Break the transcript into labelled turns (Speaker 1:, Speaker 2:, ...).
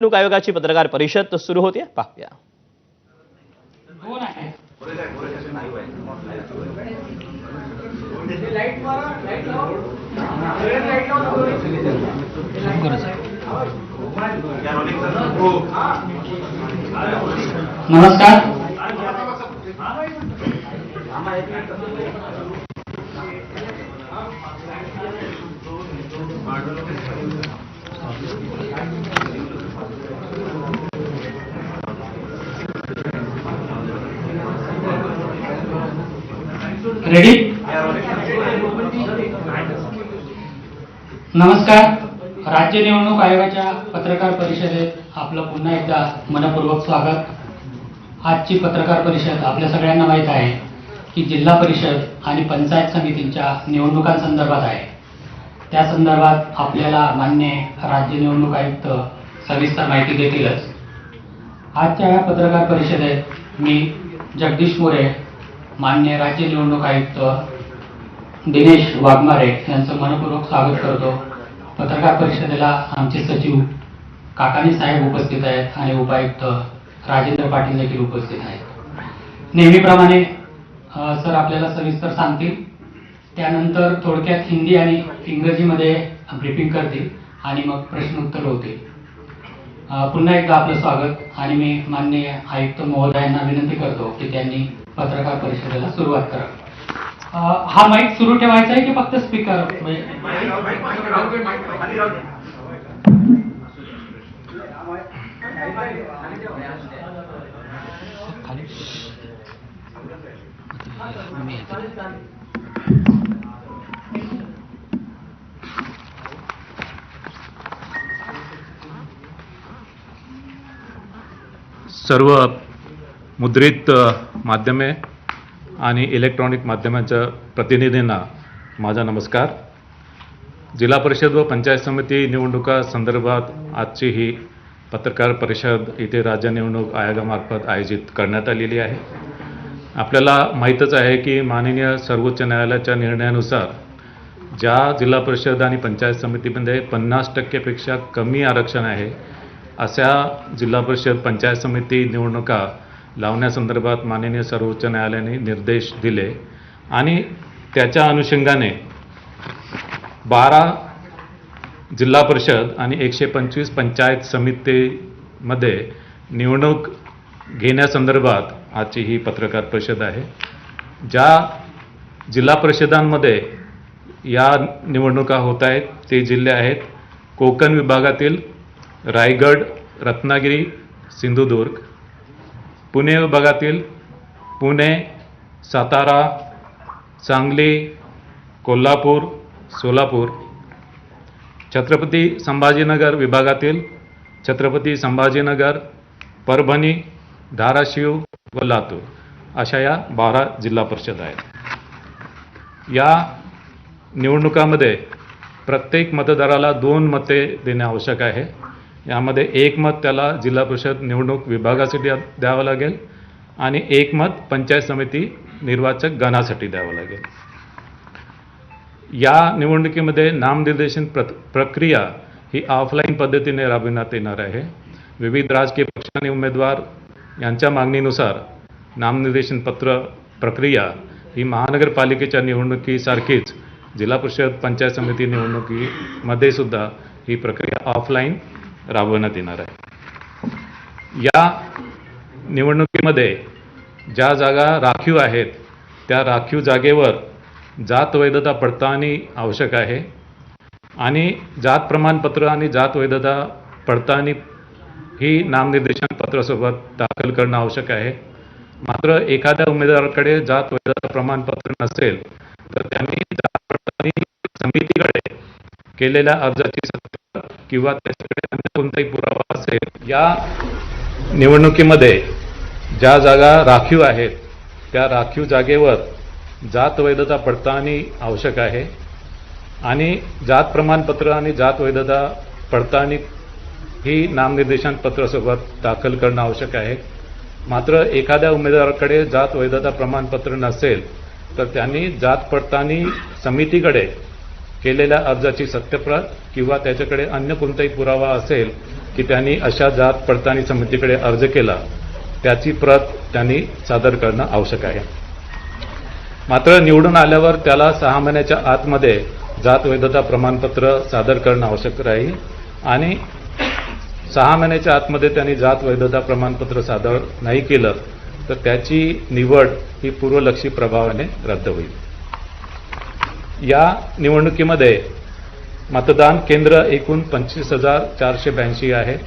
Speaker 1: निवडणूक आयोगाची पत्रकार परिषद सुरू होते, पाहूया.
Speaker 2: नमस्कार. रेडी. नमस्कार. राज्य निवडणूक आयोगाच्या पत्रकार परिषदेत आपलं पुन्हा एकदा मनपूर्वक स्वागत. आजची पत्रकार परिषद आपल्या सगळ्यांना माहीत आहे की जिल्हा परिषद आणि पंचायत समितींच्या निवडणुकांसंदर्भात आहे. त्या संदर्भात आपल्याला मान्य राज्य निवडणूक आयुक्त सविस्तर माहिती देतीलच. आजच्या या पत्रकार परिषदेत मी जगदीश मोरे, मान्य राज्य निवडणूक आयुक्त दिनेश वाघमारे यांचं मनपूर्वक स्वागत करतो. पत्रकार परिषदेला आमचे सचिव काकाणी साहेब उपस्थित आहेत आणि उपायुक्त राजेंद्र पाटील देखील उपस्थित आहेत. नेहमीप्रमाणे सर आपल्याला सविस्तर सांगतील, त्यानंतर थोडक्यात हिंदी आणि इंग्रजीमध्ये ब्रीफिंग करतील आणि मग प्रश्न उत्तर होतील. पुन्हा एकदा आपलं स्वागत आणि मी माननीय आयुक्त महोदयांना विनंती करतो की त्यांनी पत्रकार परिषदेला सुरुवात करावी. हा माईक सुरू ठेवायचा आहे की फक्त स्पीकर?
Speaker 3: सर्व मुद्रित माध्यमे आणि इलेक्ट्रॉनिक माध्यमांच्या प्रतिनिधींना माझा नमस्कार. जिल्हा परिषद व पंचायत समिती निवडणुका संदर्भात आजची ही पत्रकार परिषद इथे राज्य निवडणूक आयोगामार्फत आयोजित करण्यात आलेली आहे. आपल्याला माहीतच आहे की माननीय सर्वोच्च न्यायालयाच्या निर्णयानुसार ज्या जिल्हा परिषद आणि पंचायत समितीमध्ये 50% कमी आरक्षण आहे अशा जिल्हा परिषद पंचायत समिती निवडणुका लावण्यासंदर्भात माननीय सर्वोच्च न्यायालयाने निर्देश दिले आणि त्याच्या अनुषंगाने 12 जिल्हा परिषद आणि 125 पंचायत समितीमध्ये निवडणूक घेण्यासंदर्भात आजची ही पत्रकार परिषद आहे. ज्या जिल्हा परिषदांमध्ये या निवडणुका होत आहेत ते जिल्हे आहेत कोकण विभागातील रायगड, रत्नागिरी, सिंधुदुर्ग. पुणे विभागातील पुणे, सातारा, सांगली, कोल्हापूर, सोलापूर. छत्रपती संभाजीनगर विभागातील छत्रपती संभाजीनगर, परभणी, धाराशिव व लातूर अशा या 12 जिल्हा परिषद आहेत. या निवडणुकामध्ये प्रत्येक मतदाराला 2 मते देणे आवश्यक आहे. यामध्ये 1 मत त्याला जिल्हा परिषद निवडणूक विभागासाठी द्यावं लागेल आणि 1 मत पंचायत समिती निर्वाचक गणासाठी द्यावं लागेल. या निवडणुकीमध्ये नामनिर्देशन प्रक्रिया ही ऑफलाईन पद्धतीने राबविण्यात येणार आहे. विविध राजकीय पक्ष आणि उमेदवार यांच्या मागणीनुसार नामनिर्देशन पत्र प्रक्रिया ही महानगरपालिकेच्या निवडणुकीसारखीच जिल्हा परिषद पंचायत समिती निवडणुकीमध्ये सुद्धा ही प्रक्रिया ऑफलाईन राबवण्यात येणार आहे. या निवडणुकीमध्ये ज्या जागा राखीव आहेत त्या राखीव जागेवर जात वैधता पडताळणी आवश्यक आहे आणि जात प्रमाणपत्र आणि जात वैधता पडताळणी ही नामनिर्देशन पत्रासोबत दाखल करणं आवश्यक आहे. मात्र एखाद्या उमेदवाराकडे जात वैधता प्रमाणपत्र नसेल तर त्यांनी जात पडताळणी समितीकडे केलेल्या अर्जाची सत्याप्रत किंवा त्याच्याकडे अन्य कोणताही पुरावा असेल. या निवडणुकीमध्ये ज्या जागा राखीव आहेत त्या राखीव जागेवर जात वैधता पडताळणी आवश्यक आहे आणि जात प्रमाणपत्र आणि जात वैधता पडताळणी ही नामनिर्देशन पत्रासोबत दाखल करणं आवश्यक आहे. मात्र एखाद्या उमेदवाराकडे जात वैधता प्रमाणपत्र नसेल तर त्यांनी जात पडताळणी समितीकडे केलेल्या अर्जाची सत्यप्रत किंवा त्याच्याकडे अन्य कोणताही पुरावा असेल की त्यांनी अशा जात पडताळणी समितीकडे अर्ज केला त्याची प्रत त्यांनी सादर करणं आवश्यक आहे. मात्र निवडून आल्यावर त्याला 6 महिन्याच्या आतमध्ये जात वैधता प्रमाणपत्र सादर करणं आवश्यक राहील आणि 6 महिन्याच्या आतमध्ये त्यांनी जात वैधता प्रमाणपत्र सादर नाही केलं तर त्याची निवड ही पूर्वलक्षी प्रभावाने रद्द होईल. या निवडणुकीमध्ये मतदान केंद्र एकूण 25,482 आहेत.